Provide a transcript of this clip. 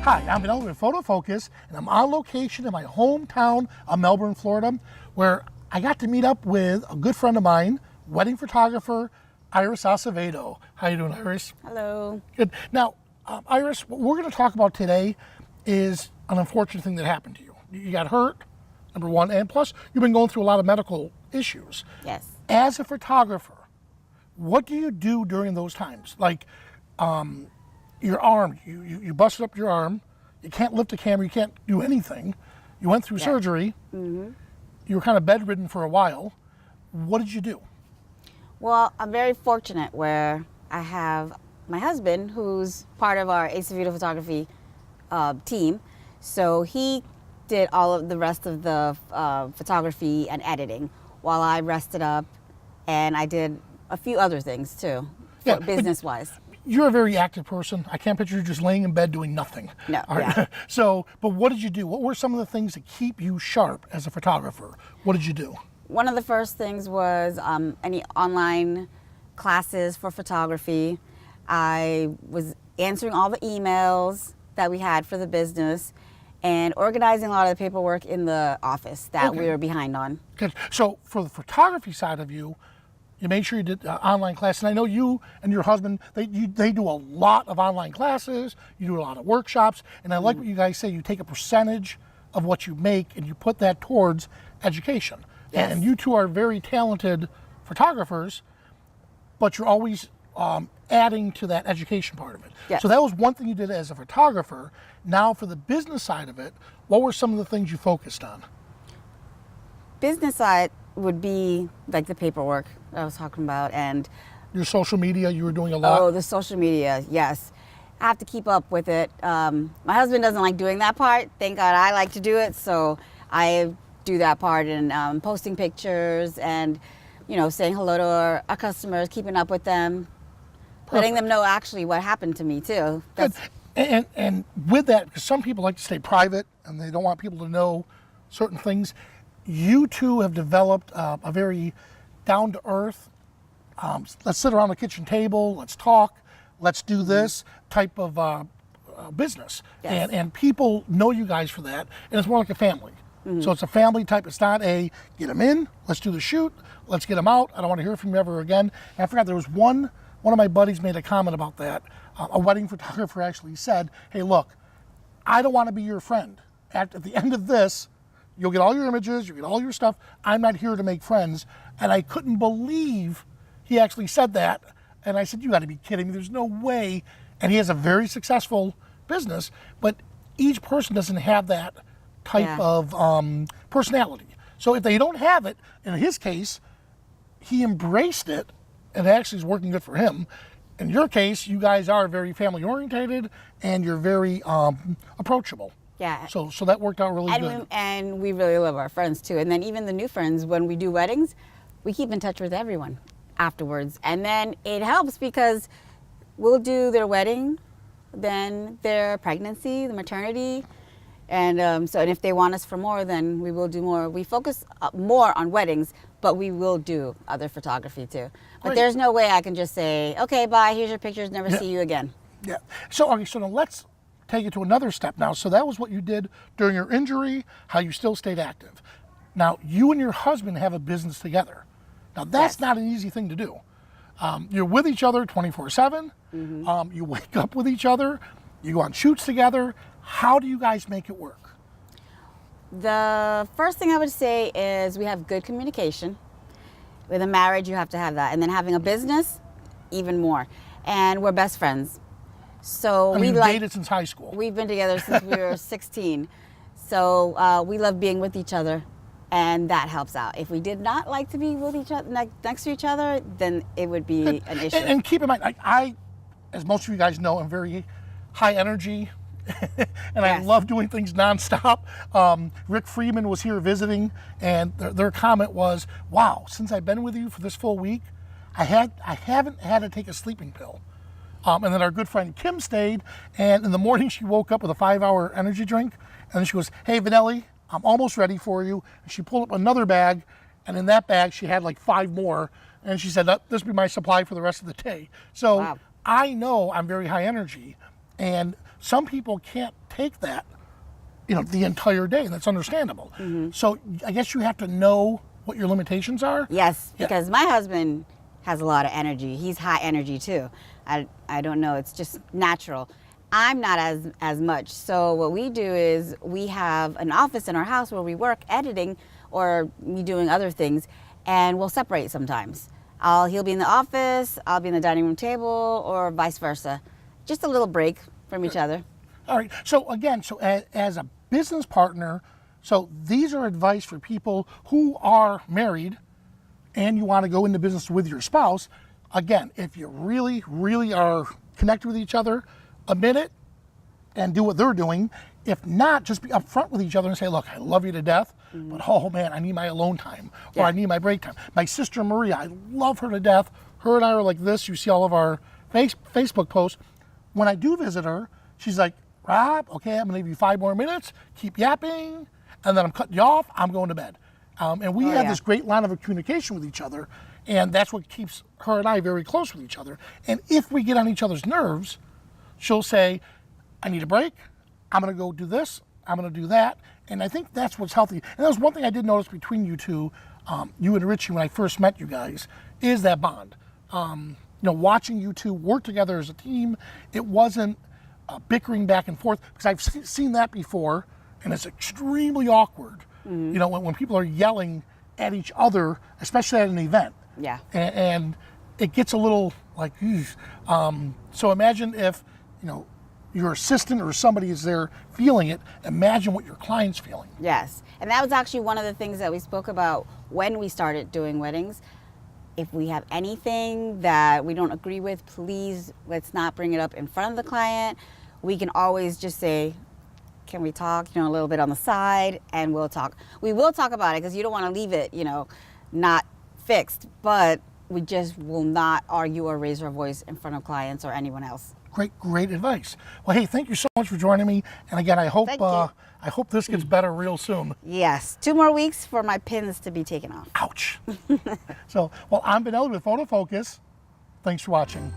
Hi, I'm Vanelli with Photo Focus, and I'm on location in my hometown of Melbourne, Florida, where I got to meet up with a good friend of mine, wedding photographer, Iris Acevedo. How you doing, Iris? Hello. Good. Now, Iris, what we're going to talk about today is an unfortunate thing that happened to you. You got hurt, number one, and plus you've been going through a lot of medical issues. Yes. As a photographer, what do you do during those times? Like, your arm, you busted up your arm, you can't lift a camera, you can't do anything. You went through surgery, you were kind of bedridden for a while. What did you do? Well, I'm very fortunate where I have my husband, who's part of our Acevedo photography team. So he did all of the rest of the photography and editing while I rested up, and I did a few other things too, business-wise. You're a very active person. I can't picture you just laying in bed doing nothing. No. All right. Yeah. So, but what did you do? What were some of the things that keep you sharp as a photographer? What did you do? One of the first things was any online classes for photography. I was answering all the emails that we had for the business and organizing a lot of the paperwork in the office that we were behind on. Good. So for the photography side of you, you made sure you did online classes. And I know you and your husband, they do a lot of online classes, you do a lot of workshops, and I like what you guys say, you take a percentage of what you make and you put that towards education. Yes. And you two are very talented photographers, but you're always adding to that education part of it. Yes. So that was one thing you did as a photographer. Now for the business side of it, what were some of the things you focused on? Business side would be like the paperwork that I was talking about, and your social media, you were doing a lot. Oh, the social media, yes. I have to keep up with it. My husband doesn't like doing that part. Thank God I like to do it, so I do that part, and posting pictures and, you know, saying hello to our customers, keeping up with them, letting them know actually what happened to me too. Good. And with that, because some people like to stay private and they don't want people to know certain things, you two have developed a very down-to-earth, let's sit around the kitchen table, let's talk, let's do this type of business. Yes. And people know you guys for that, and it's more like a family. So it's a family type. It's not a get them in, let's do the shoot, let's get them out, I don't want to hear from you ever again. And I forgot there was one of my buddies made a comment about that. A wedding photographer actually said, hey, look, I don't want to be your friend. At the end of this, you'll get all your images, you'll get all your stuff. I'm not here to make friends. And I couldn't believe he actually said that. And I said, you got to be kidding me. There's no way. And he has a very successful business, but each person doesn't have that type of personality. So if they don't have it, in his case, he embraced it and actually is working good for him. In your case, you guys are very family orientated and you're very approachable. Yeah. So that worked out really good. And we really love our friends too. And then even the new friends, when we do weddings, we keep in touch with everyone afterwards. And then it helps because we'll do their wedding, then their pregnancy, the maternity. And and if they want us for more, then we will do more. We focus more on weddings, but we will do other photography too. But there's no way I can just say, okay, bye, here's your pictures, never see you again. Yeah. So now let's take it to another step now. So that was what you did during your injury, how you still stayed active. Now, you and your husband have a business together. Now, that's not an easy thing to do. You're with each other 24/7. You wake up with each other. You go on shoots together. How do you guys make it work? The first thing I would say is we have good communication. With a marriage, you have to have that. And then having a business, even more. And we're best friends. So you've dated since high school. We've been together since we were 16. So we love being with each other, and that helps out. If we did not like to be with each other, next to each other, then it would be an issue. And keep in mind, I, as most of you guys know, I'm very high energy, and I love doing things nonstop. Rick Freeman was here visiting, and their comment was, wow, since I've been with you for this full week, I haven't had to take a sleeping pill. And then our good friend Kim stayed, and in the morning she woke up with a 5-hour energy drink, and then she goes, hey, Vanelli, I'm almost ready for you. And she pulled up another bag, and in that bag she had like 5 more, and she said, this will be my supply for the rest of the day. So I know I'm very high energy, And some people can't take that, the entire day, and that's understandable. So I guess you have to know what your limitations are. Yes, Yeah. because my husband has a lot of energy. He's high energy too. I don't know, it's just natural. I'm not as much. So what we do is we have an office in our house where we work editing or me doing other things, and we'll separate sometimes. He'll be in the office, I'll be in the dining room table, or vice versa. Just a little break from each other. All right. So again, as a business partner, so these are advice for people who are married and you want to go into business with your spouse. Again, if you really, really are connected with each other, admit it and do what they're doing. If not, just be upfront with each other and say, look, I love you to death, but oh man, I need my alone time, or I need my break time. My sister Maria, I love her to death. Her and I are like this. You see all of our Facebook posts. When I do visit her, she's like, Rob, okay, I'm gonna give you 5 more minutes, keep yapping, and then I'm cutting you off, I'm going to bed. And we have this great line of communication with each other, and that's what keeps her and I very close with each other. And if we get on each other's nerves, she'll say, I need a break, I'm gonna go do this, I'm gonna do that. And I think that's what's healthy. And that was one thing I did notice between you two, you and Richie, when I first met you guys, is that bond. Watching you two work together as a team, it wasn't bickering back and forth, because I've seen that before, and it's extremely awkward. When people are yelling at each other, especially at an event. Yeah. And it gets a little like, so imagine if, your assistant or somebody is there feeling it, imagine what your client's feeling. Yes. And that was actually one of the things that we spoke about when we started doing weddings. If we have anything that we don't agree with, please let's not bring it up in front of the client. We can always just say, can we talk, a little bit on the side, and we'll talk. We will talk about it because you don't want to leave it, not fixed, but we just will not argue or raise our voice in front of clients or anyone else. Great advice. Well, hey, thank you so much for joining me. And again, I hope this gets better real soon. Yes, 2 more weeks for my pins to be taken off. Ouch. So, I'm Benelli with Photo Focus. Thanks for watching.